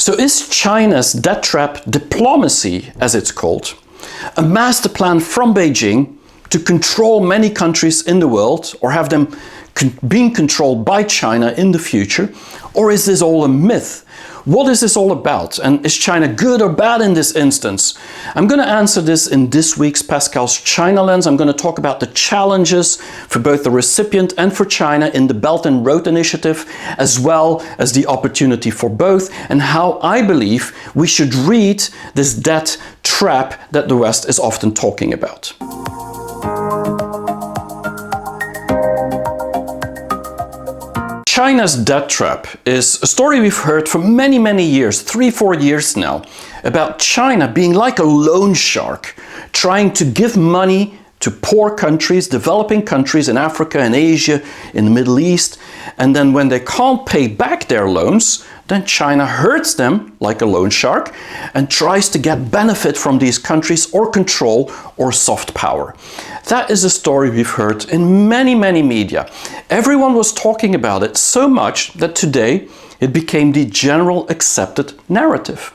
So is China's debt trap diplomacy, as it's called, a master plan from Beijing to control many countries in the world or have them being controlled by China in the future? Or is this all a myth? What is this all about? And is China good or bad in this instance? I'm going to answer this in this week's Pascal's China Lens. I'm going to talk about the challenges for both the recipient and for China in the Belt and Road Initiative, as well as the opportunity for both, and how I believe we should read this debt trap that the West is often talking about. China's debt trap is a story we've heard for many, many years, 3-4 years now, about China being like a loan shark, trying to give money to poor countries, developing countries in Africa and Asia, in the Middle East, and then when they can't pay back their loans, then China hurts them like a loan shark and tries to get benefit from these countries or control or soft power. That is a story we've heard in many, many media. Everyone was talking about it so much that today it became the general accepted narrative.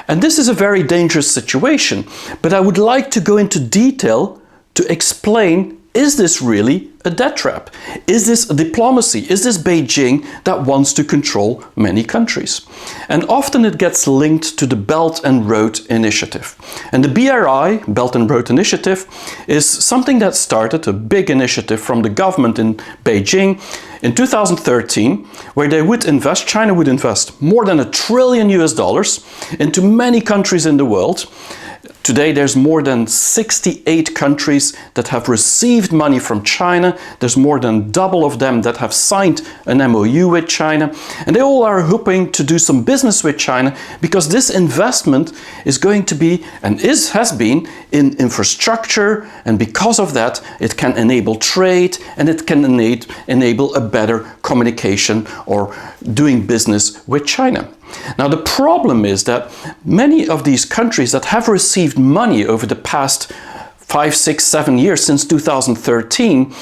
And this is a very dangerous situation, but I would like to go into detail to explain, is this really a debt trap? Is this a diplomacy? Is this Beijing that wants to control many countries? And often it gets linked to the Belt and Road Initiative. And the BRI, Belt and Road Initiative, is something that started, a big initiative from the government in Beijing in 2013, where they would invest, China would invest more than $1 trillion into many countries in the world. Today there's more than 68 countries that have received money from China. There's more than double of them that have signed an MOU with China. And they all are hoping to do some business with China because this investment is going to be, and has been, in infrastructure. And because of that, it can enable trade and it can enable a better communication or doing business with China. Now the problem is that many of these countries that have received money over the past 5, 6, 7 years since 2013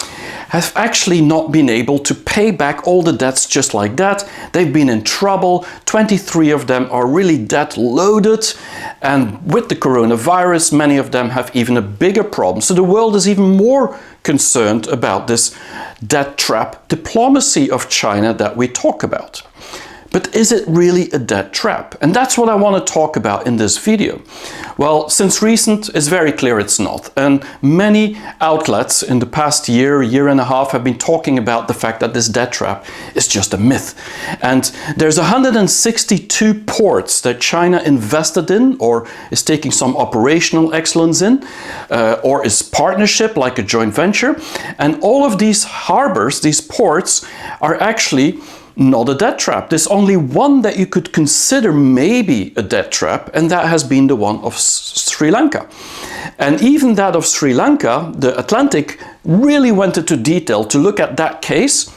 have actually not been able to pay back all the debts just like that. They've been in trouble. 23 of them are really debt loaded, and with the coronavirus many of them have even a bigger problem. So the world is even more concerned about this debt trap diplomacy of China that we talk about. But is it really a debt trap? And that's what I want to talk about in this video. Well, since recent, it's very clear it's not. And many outlets in the past year and a half have been talking about the fact that this debt trap is just a myth. And there's 162 ports that China invested in or is taking some operational excellence in, or is partnership like a joint venture. And all of these harbors, these ports, are actually not a debt trap. There's only one that you could consider maybe a debt trap, and that has been the one of Sri Lanka. And even that of Sri Lanka, the Atlantic really went into detail to look at that case.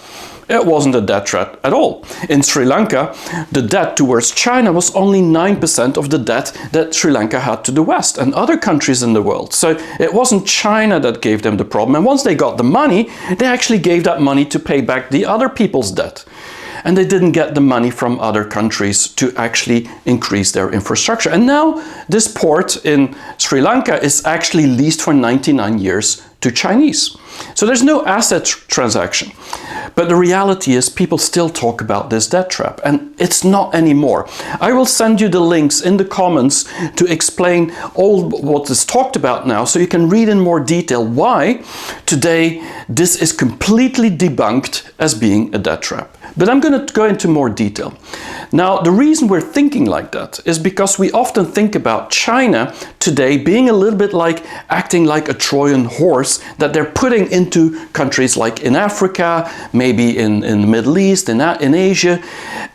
It wasn't a debt trap at all. In Sri Lanka, the debt towards China was only 9% of the debt that Sri Lanka had to the West and other countries in the world. So it wasn't China that gave them the problem. And once they got the money, they actually gave that money to pay back the other people's debt. And they didn't get the money from other countries to actually increase their infrastructure. And now this port in Sri Lanka is actually leased for 99 years to Chinese. So there's no asset transaction. But the reality is people still talk about this debt trap, and it's not anymore. I will send you the links in the comments to explain all what is talked about now, so you can read in more detail why today this is completely debunked as being a debt trap. But I'm going to go into more detail. Now, the reason we're thinking like that is because we often think about China today being a little bit like acting like a Trojan horse that they're putting into countries like in Africa, maybe in the Middle East, in Asia,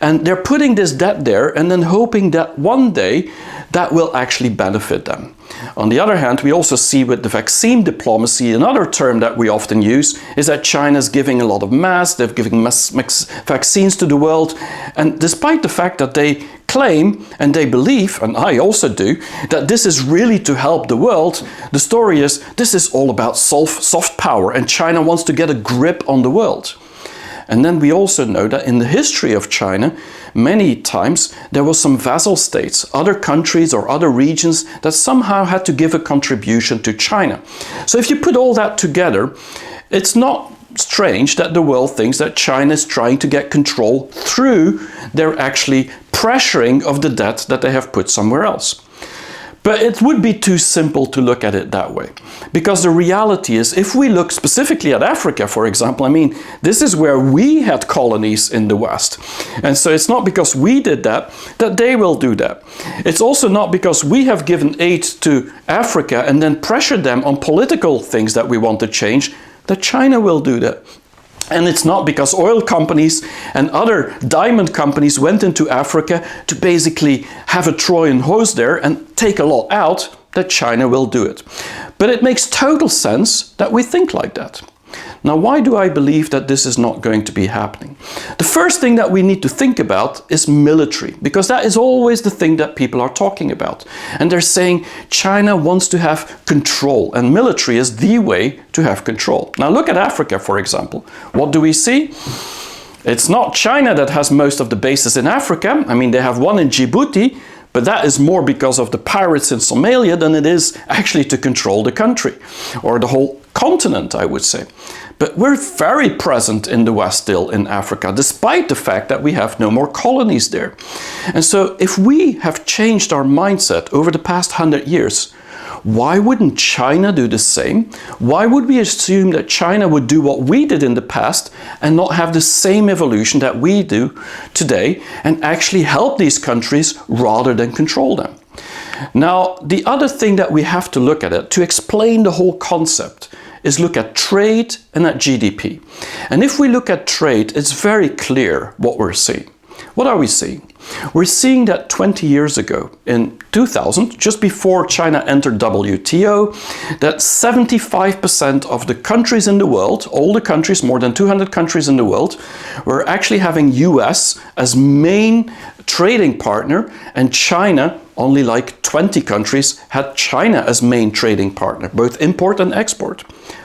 and they're putting this debt there and then hoping that one day that will actually benefit them. On the other hand, we also see with the vaccine diplomacy, another term that we often use is that China is giving a lot of masks, they're giving vaccines to the world, and despite the fact that they claim and they believe, and I also do, that this is really to help the world, the story is this is all about soft power and China wants to get a grip on the world. And then we also know that in the history of China, many times there was some vassal states, other countries or other regions that somehow had to give a contribution to China. So if you put all that together, it's not strange that the world thinks that China is trying to get control through their actually pressuring of the debt that they have put somewhere else. But it would be too simple to look at it that way. Because the reality is, if we look specifically at Africa, for example, I mean, this is where we had colonies in the West. And so it's not because we did that, that they will do that. It's also not because we have given aid to Africa and then pressured them on political things that we want to change, that China will do that. And it's not because oil companies and other diamond companies went into Africa to basically have a Trojan horse there and take a lot out that China will do it. But it makes total sense that we think like that. Now, why do I believe that this is not going to be happening? The first thing that we need to think about is military, because that is always the thing that people are talking about. And they're saying China wants to have control, and military is the way to have control. Now, look at Africa, for example. What do we see? It's not China that has most of the bases in Africa. I mean, they have one in Djibouti, but that is more because of the pirates in Somalia than it is actually to control the country, or the whole continent, I would say. But we're very present in the West still in Africa, despite the fact that we have no more colonies there. And so if we have changed our mindset over the past 100 years, why wouldn't China do the same? Why would we assume that China would do what we did in the past and not have the same evolution that we do today and actually help these countries rather than control them? Now, the other thing that we have to look at it to explain the whole concept is look at trade and at GDP. And if we look at trade, it's very clear what we're seeing. What are we seeing? We're seeing that 20 years ago, in 2000, just before China entered WTO, that 75% of the countries in the world, all the countries, more than 200 countries in the world, were actually having US as main trading partner, and China, only like 20 countries had China as main trading partner, both import and export.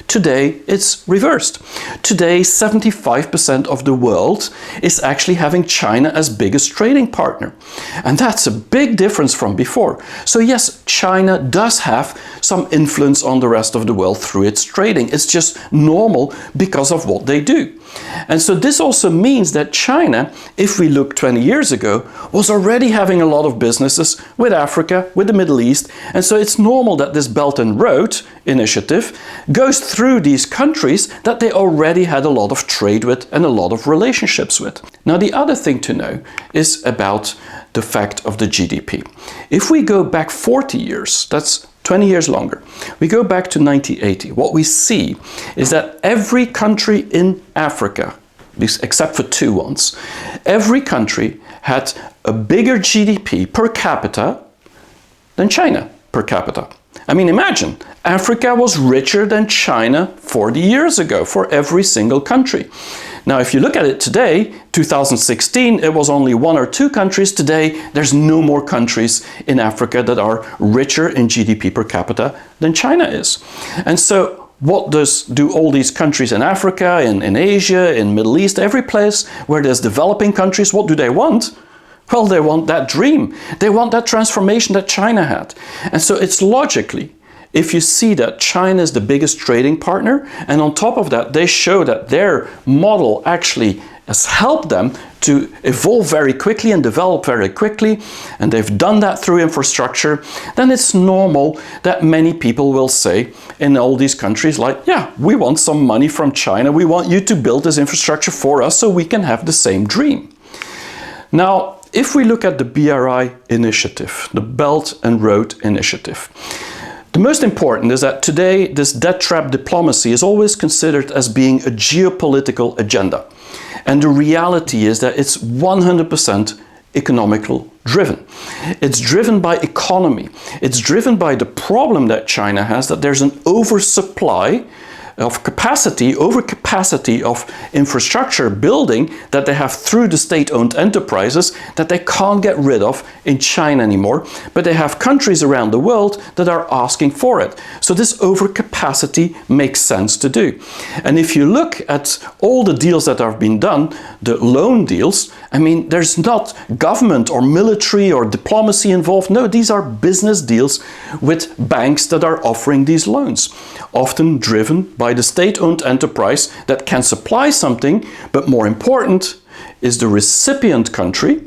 Today, it's reversed. Today, 75% of the world is actually having China as biggest trading partner. And that's a big difference from before. So yes, China does have some influence on the rest of the world through its trading. It's just normal because of what they do. And so this also means that China, if we look 20 years ago, was already having a lot of businesses with Africa, with the Middle East. And so it's normal that this Belt and Road initiative goes through these countries that they already had a lot of trade with and a lot of relationships with. Now, the other thing to know is about the fact of the GDP. If we go back 40 years, that's 20 years longer, we go back to 1980, what we see is that every country in Africa, except for two ones, every country had a bigger GDP per capita than China per capita. I mean, imagine, Africa was richer than China 40 years ago for every single country. Now, if you look at it today, 2016, it was only one or two countries. Today, there's no more countries in Africa that are richer in GDP per capita than China is. And so what do all these countries in Africa, in Asia, in Middle East, every place where there's developing countries, what do they want? Well, they want that dream. They want that transformation that China had. And so it's logically, if you see that China is the biggest trading partner, and on top of that, they show that their model actually has helped them to evolve very quickly and develop very quickly, and they've done that through infrastructure, then it's normal that many people will say in all these countries like, yeah, we want some money from China. We want you to build this infrastructure for us so we can have the same dream. Now, if we look at the BRI initiative, the Belt and Road Initiative, the most important is that today this debt trap diplomacy is always considered as being a geopolitical agenda. And the reality is that it's 100% economical driven. It's driven by economy. It's driven by the problem that China has, that there's an oversupply overcapacity of infrastructure building that they have through the state-owned enterprises that they can't get rid of in China anymore, but they have countries around the world that are asking for it. So this overcapacity makes sense to do. And if you look at all the deals that have been done, the loan deals, I mean, there's not government or military or diplomacy involved. No, these are business deals with banks that are offering these loans, often driven by the state-owned enterprise that can supply something, but more important is the recipient country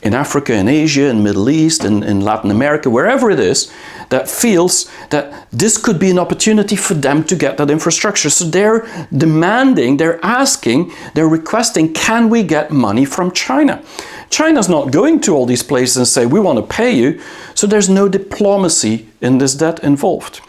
in Africa, in Asia, in Middle East, in Latin America, wherever it is, that feels that this could be an opportunity for them to get that infrastructure. So they're demanding, they're asking, they're requesting, can we get money from China? China's not going to all these places and say, we want to pay you. So there's no diplomacy in this debt involved.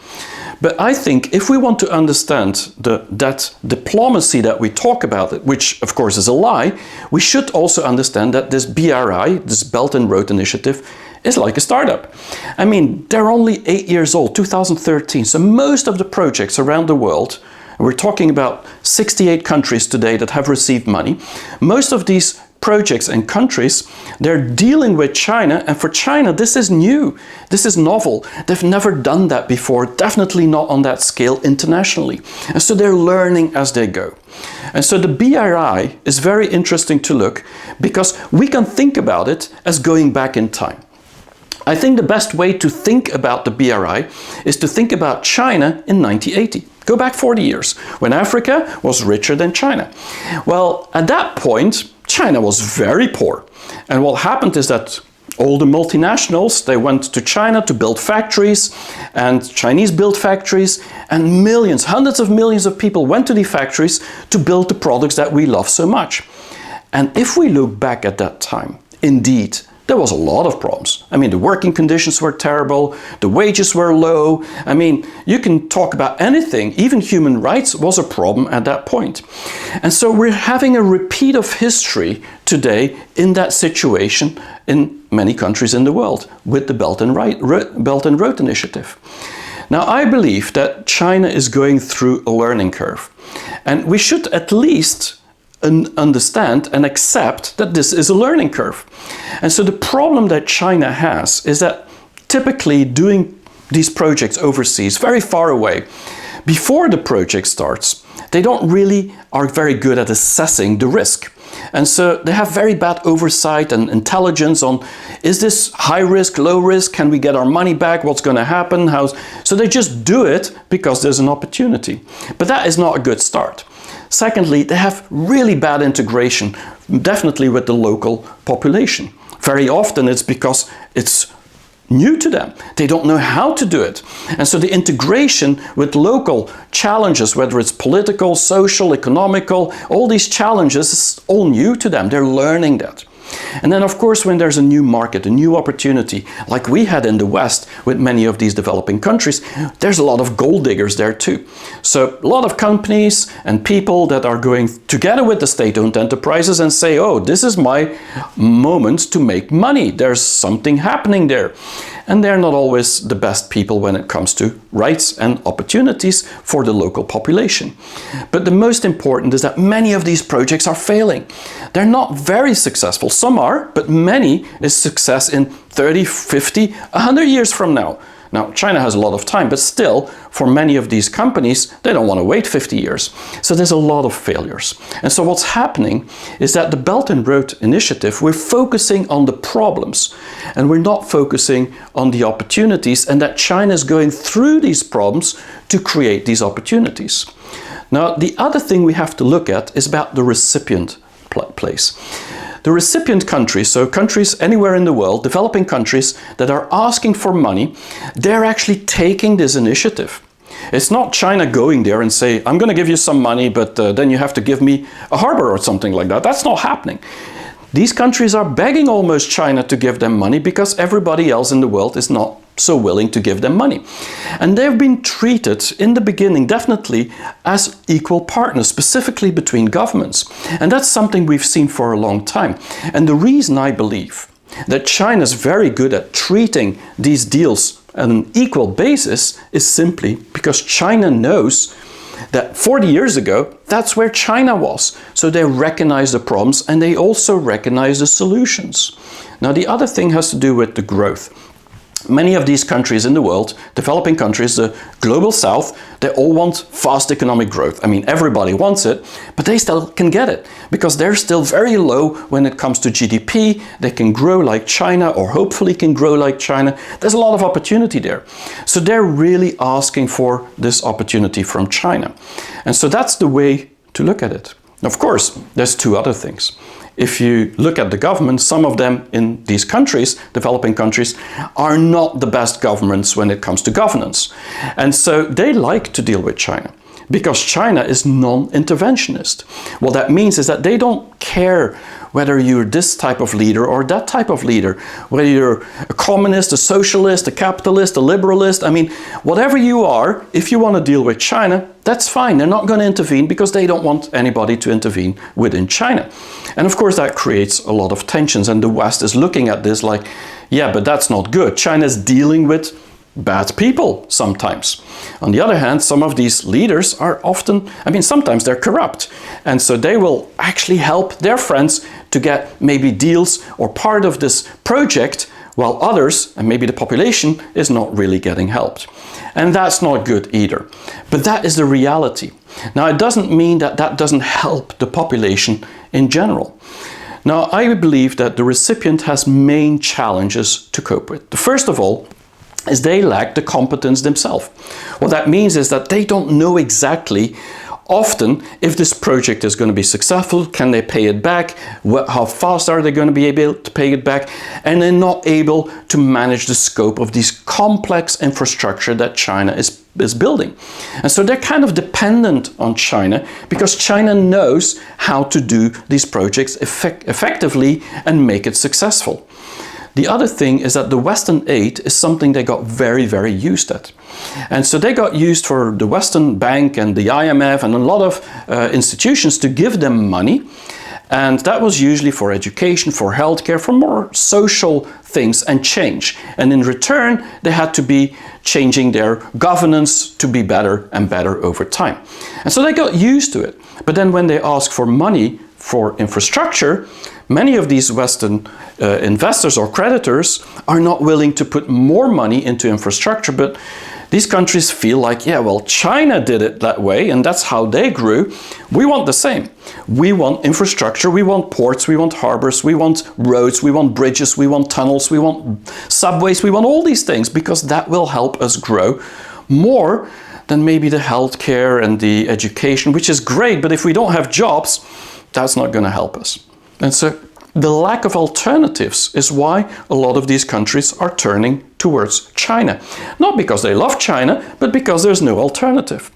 But I think if we want to understand that diplomacy that we talk about, which of course is a lie, we should also understand that this BRI, this Belt and Road Initiative, is like a startup. I mean, they're only 8 years old, 2013. So most of the projects around the world, we're talking about 68 countries today that have received money, most of these projects and countries, they're dealing with China, and for China this is new, this is novel. They've never done that before, definitely not on that scale internationally. And so they're learning as they go. And so the BRI is very interesting to look, because we can think about it as going back in time. I think the best way to think about the BRI is to think about China in 1980. Go back 40 years, when Africa was richer than China. Well, at that point, China was very poor. And what happened is that all the multinationals, they went to China to build factories, and Chinese built factories, and millions, hundreds of millions of people went to the factories to build the products that we love so much. And if we look back at that time, indeed, there was a lot of problems. I mean, the working conditions were terrible, the wages were low. I mean, you can talk about anything, even human rights was a problem at that point. And so we're having a repeat of history today in that situation in many countries in the world with the Belt and Road Initiative. Now, I believe that China is going through a learning curve, and we should at least understand and accept that this is a learning curve. And so the problem that China has is that typically doing these projects overseas, very far away, before the project starts, they don't really are very good at assessing the risk. And so they have very bad oversight and intelligence on, is this high risk, low risk? Can we get our money back? What's going to happen? So they just do it because there's an opportunity. But that is not a good start. Secondly, they have really bad integration, definitely with the local population. Very often it's because it's new to them. They don't know how to do it. And so the integration with local challenges, whether it's political, social, economical, all these challenges is all new to them. They're learning that. And then, of course, when there's a new market, a new opportunity, like we had in the West with many of these developing countries, there's a lot of gold diggers there too. So a lot of companies and people that are going together with the state-owned enterprises and say, oh, this is my moment to make money. There's something happening there. And they're not always the best people when it comes to rights and opportunities for the local population. But the most important is that many of these projects are failing. They're not very successful. Some are, but many is success in 30, 50, 100 years from now. Now, China has a lot of time, but still, for many of these companies, they don't want to wait 50 years. So there's a lot of failures. And so what's happening is that the Belt and Road Initiative, we're focusing on the problems, and we're not focusing on the opportunities, and that China is going through these problems to create these opportunities. Now, the other thing we have to look at is about the recipient place. The recipient countries, so countries anywhere in the world, developing countries that are asking for money, they're actually taking this initiative. It's not China going there and say, I'm going to give you some money, but then you have to give me a harbor or something like that. That's not happening. These countries are begging almost China to give them money because everybody else in the world is not so willing to give them money. And they've been treated in the beginning definitely as equal partners, specifically between governments. And that's something we've seen for a long time. And the reason I believe that China is very good at treating these deals on an equal basis is simply because China knows that 40 years ago, that's where China was. So they recognize the problems and they also recognize the solutions. Now, the other thing has to do with the growth. Many of these countries in the world, developing countries, the global south, they all want fast economic growth. I mean, everybody wants it, but they still can get it because they're still very low when it comes to GDP. They can grow like China, or hopefully can grow like China. There's a lot of opportunity there. So they're really asking for this opportunity from China. And so that's the way to look at it. Of course, there's two other things. If you look at the government, some of them in these countries, developing countries, are not the best governments when it comes to governance. And so they like to deal with China because China is non-interventionist. What that means is that they don't care whether you're this type of leader or that type of leader, whether you're a communist, a socialist, a capitalist, a liberalist. I mean, whatever you are, if you want to deal with China, that's fine. They're not going to intervene because they don't want anybody to intervene within China. And of course, that creates a lot of tensions. And the West is looking at this like, yeah, but that's not good. China's dealing with bad people sometimes. On the other hand, some of these leaders are often, I mean, sometimes they're corrupt. And so they will actually help their friends to get maybe deals or part of this project, while others, and maybe the population, is not really getting helped. And that's not good either. But that is the reality. Now, it doesn't mean that that doesn't help the population in general. Now, I believe that the recipient has main challenges to cope with. The first of all is they lack the competence themselves. What that means is that they don't know exactly often if this project is going to be successful, can they pay it back, how fast are they going to be able to pay it back, and they're not able to manage the scope of this complex infrastructure that China is building. And so they're kind of dependent on China because China knows how to do these projects effectively and make it successful. The other thing is that the Western aid is something they got very, very used at. And so they got used for the Western Bank and the IMF and a lot of institutions to give them money. And that was usually for education, for healthcare, for more social things and change. And in return, they had to be changing their governance to be better and better over time. And so they got used to it. But then when they ask for money for infrastructure, many of these Western investors or creditors are not willing to put more money into infrastructure, but these countries feel like, yeah, well, China did it that way and that's how they grew. We want the same. We want infrastructure, we want ports, we want harbors, we want roads, we want bridges, we want tunnels, we want subways, we want all these things because that will help us grow more than maybe the healthcare and the education, which is great, but if we don't have jobs, that's not going to help us. And so the lack of alternatives is why a lot of these countries are turning towards China. Not because they love China, but because there's no alternative.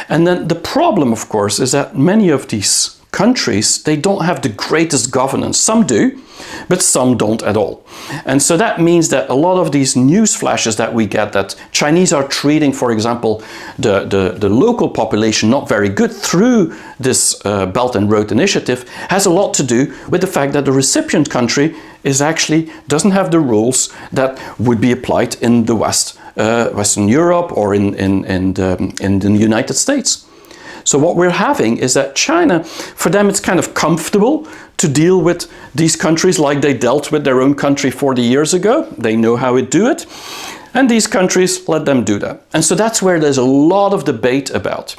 And then the problem, of course, is that many of these countries, they don't have the greatest governance. Some do, but some don't at all. And so that means that a lot of these news flashes that we get that Chinese are treating, for example, the local population not very good through this Belt and Road Initiative has a lot to do with the fact that the recipient country is actually doesn't have the rules that would be applied in the West, Western Europe or in the United States. So what we're having is that China, for them it's kind of comfortable to deal with these countries like they dealt with their own country 40 years ago. They know how to do it. And these countries let them do that. And so that's where there's a lot of debate about.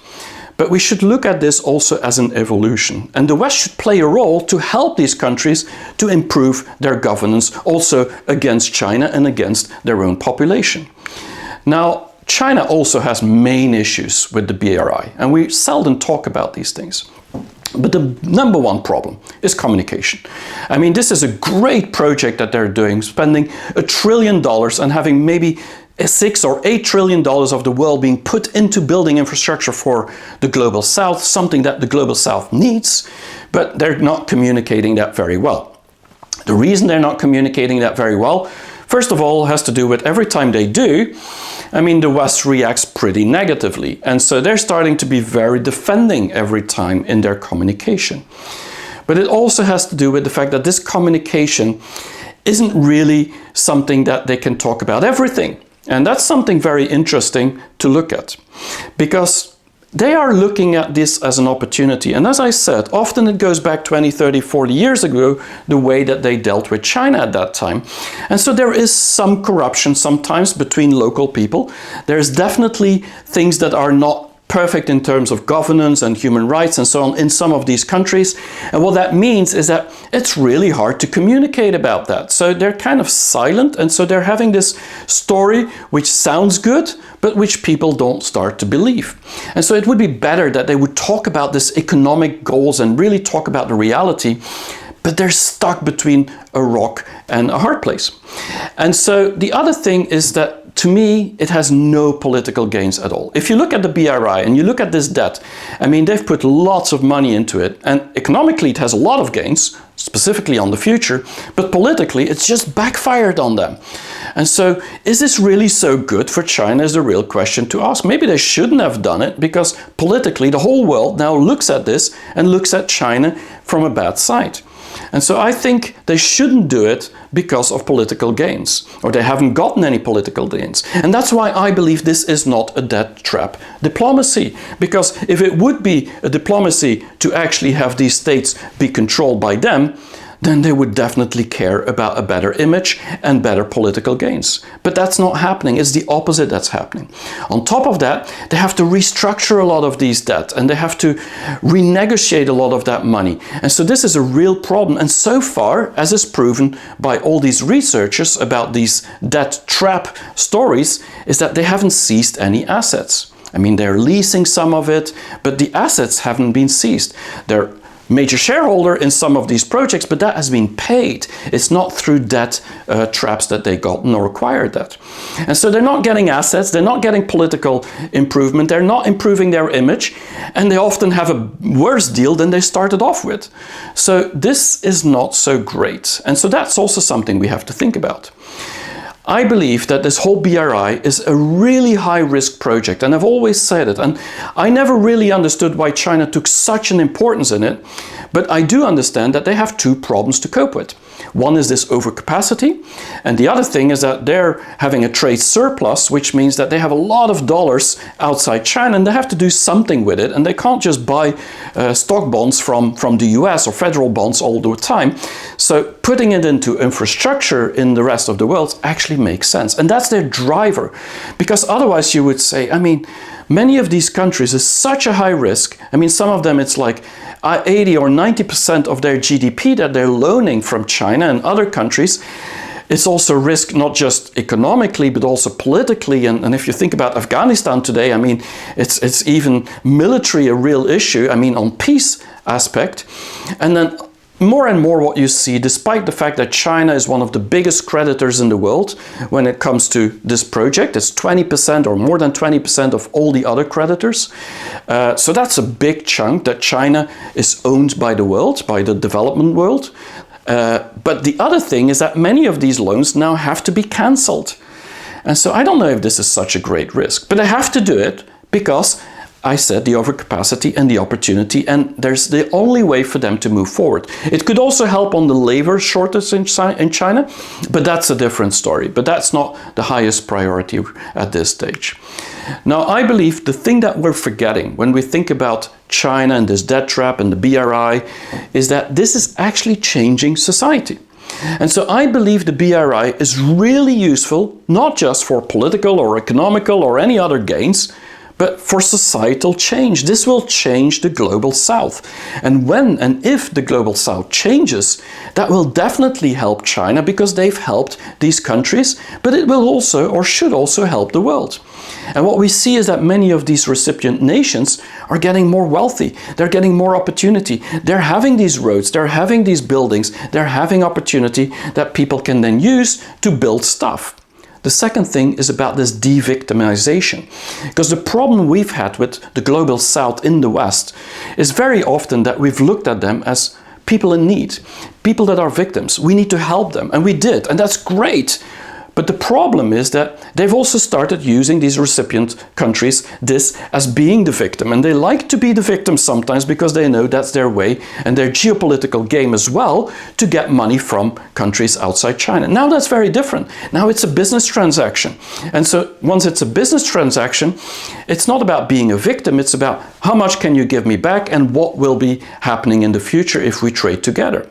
But we should look at this also as an evolution. And the West should play a role to help these countries to improve their governance also against China and against their own population. Now, China also has main issues with the BRI, and we seldom talk about these things. But the number one problem is communication. I mean, this is a great project that they're doing, spending $1 trillion and having maybe $6 or $8 trillion of the world being put into building infrastructure for the Global South, something that the Global South needs, but they're not communicating that very well. The reason they're not communicating that very well, first of all, has to do with every time they do, I mean, the West reacts pretty negatively. And so they're starting to be very defending every time in their communication. But it also has to do with the fact that this communication isn't really something that they can talk about everything. And that's something very interesting to look at. Because they are looking at this as an opportunity. And as I said, often it goes back 20, 30, 40 years ago, the way that they dealt with China at that time. And so there is some corruption sometimes between local people. There's definitely things that are not perfect in terms of governance and human rights and so on in some of these countries. And what that means is that it's really hard to communicate about that. So they're kind of silent, and so they're having this story which sounds good, but which people don't start to believe. And so it would be better that they would talk about this economic goals and really talk about the reality, but they're stuck between a rock and a hard place. And so the other thing is that, to me, it has no political gains at all. If you look at the BRI and you look at this debt, I mean, they've put lots of money into it, and economically it has a lot of gains, specifically on the future, but politically it's just backfired on them. And so, is this really so good for China is the real question to ask. Maybe they shouldn't have done it, because politically the whole world now looks at this and looks at China from a bad side. And so I think they shouldn't do it because of political gains, or they haven't gotten any political gains. And that's why I believe this is not a debt trap diplomacy. Because if it would be a diplomacy to actually have these states be controlled by them, then they would definitely care about a better image and better political gains. But that's not happening. It's the opposite that's happening. On top of that, they have to restructure a lot of these debt, and they have to renegotiate a lot of that money. And so this is a real problem. And so far, as is proven by all these researchers about these debt trap stories, is that they haven't seized any assets. I mean, they're leasing some of it, but the assets haven't been seized. They're major shareholder in some of these projects, but that has been paid. It's not through debt traps that they got nor acquired that. And so they're not getting assets, they're not getting political improvement, they're not improving their image, and they often have a worse deal than they started off with. So this is not so great. And so that's also something we have to think about. I believe that this whole BRI is a really high-risk project, and I've always said it, and I never really understood why China took such an importance in it, but I do understand that they have two problems to cope with. One is this overcapacity, and the other thing is that they're having a trade surplus, which means that they have a lot of dollars outside China, and they have to do something with it, and they can't just buy stock bonds from the US or federal bonds all the time. So putting it into infrastructure in the rest of the world actually makes sense, and that's their driver. Because otherwise you would say, I mean, many of these countries is such a high risk. I mean, some of them it's like 80 or 90% of their GDP that they're loaning from China and other countries. It's also risk not just economically, but also politically. And if you think about Afghanistan today, I mean, it's even military a real issue, I mean, on peace aspect. And then more and more what you see, despite the fact that China is one of the biggest creditors in the world when it comes to this project, it's 20% or more than 20% of all the other creditors. So that's a big chunk that China is owned by the world, by the development world. But the other thing is that many of these loans now have to be cancelled. And so I don't know if this is such a great risk, but they have to do it because I said the overcapacity and the opportunity, and there's the only way for them to move forward. It could also help on the labor shortage in China, but that's a different story. But that's not the highest priority at this stage. Now, I believe the thing that we're forgetting when we think about China and this debt trap and the BRI is that this is actually changing society. And so I believe the BRI is really useful, not just for political or economical or any other gains, but for societal change. This will change the global south. And when and if the global south changes, that will definitely help China because they've helped these countries, but it will also, or should also, help the world. And what we see is that many of these recipient nations are getting more wealthy. They're getting more opportunity. They're having these roads, they're having these buildings, they're having opportunity that people can then use to build stuff. The second thing is about this de-victimization. Because the problem we've had with the global south in the West is very often that we've looked at them as people in need, people that are victims. We need to help them, and we did, and that's great. But the problem is that they've also started using these recipient countries this as being the victim. And they like to be the victim sometimes because they know that's their way and their geopolitical game as well to get money from countries outside China. Now that's very different. Now it's a business transaction. And so once it's a business transaction, it's not about being a victim, it's about how much can you give me back and what will be happening in the future if we trade together.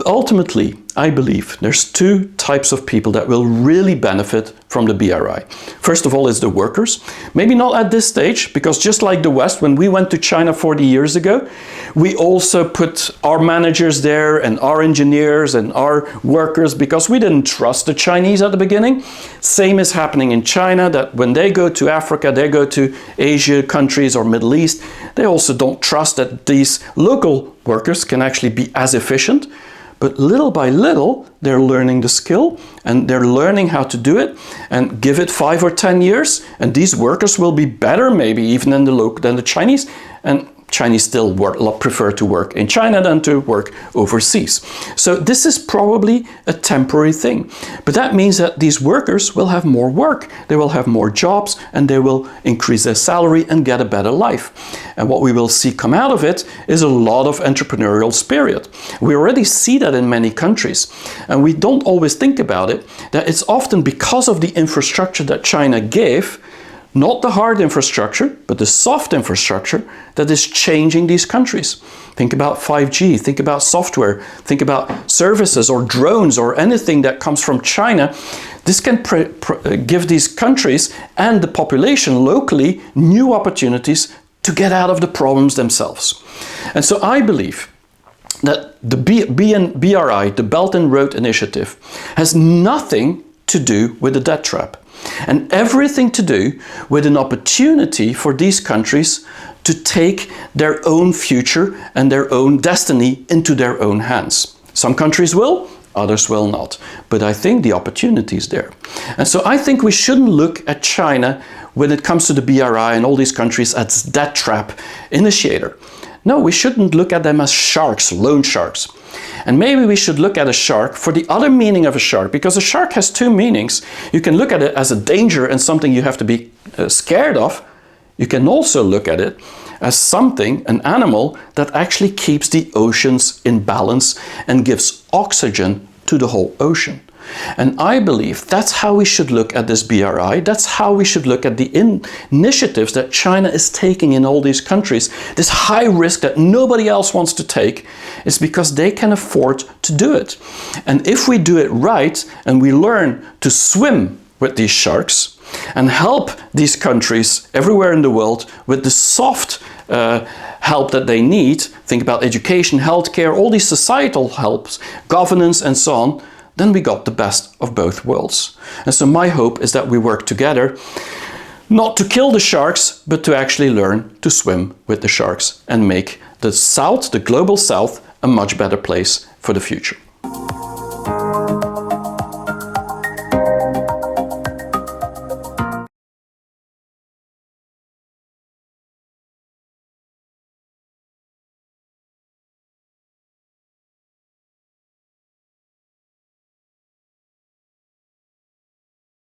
Ultimately, I believe there's two types of people that will really benefit from the BRI. First of all is the workers. Maybe not at this stage, because just like the West, when we went to China 40 years ago, we also put our managers there and our engineers and our workers because we didn't trust the Chinese at the beginning. Same is happening in China, that when they go to Africa, they go to Asia countries or Middle East, they also don't trust that these local workers can actually be as efficient. But little by little, they're learning the skill and they're learning how to do it, and give it 5 or 10 years and these workers will be better maybe even than the Chinese. And Chinese still prefer to work in China than to work overseas. So this is probably a temporary thing. But that means that these workers will have more work, they will have more jobs, and they will increase their salary and get a better life. And what we will see come out of it is a lot of entrepreneurial spirit. We already see that in many countries. And we don't always think about it, that it's often because of the infrastructure that China gave, not the hard infrastructure, but the soft infrastructure that is changing these countries. Think about 5G, think about software, think about services or drones or anything that comes from China. This can give these countries and the population locally new opportunities to get out of the problems themselves. And so I believe that the BRI, the Belt and Road Initiative, has nothing to do with the debt trap, and everything to do with an opportunity for these countries to take their own future and their own destiny into their own hands. Some countries will, others will not. But I think the opportunity is there. And so I think we shouldn't look at China when it comes to the BRI and all these countries as debt trap initiator. No, we shouldn't look at them as sharks, loan sharks. And maybe we should look at a shark for the other meaning of a shark, because a shark has two meanings. You can look at it as a danger and something you have to be scared of. You can also look at it as something, an animal, that actually keeps the oceans in balance and gives oxygen to the whole ocean. And I believe that's how we should look at this BRI. That's how we should look at the initiatives that China is taking in all these countries. This high risk that nobody else wants to take is because they can afford to do it. And if we do it right and we learn to swim with these sharks and help these countries everywhere in the world with the soft help that they need, think about education, healthcare, all these societal helps, governance and so on, then we got the best of both worlds. And so my hope is that we work together, not to kill the sharks, but to actually learn to swim with the sharks and make the South, the global South, a much better place for the future.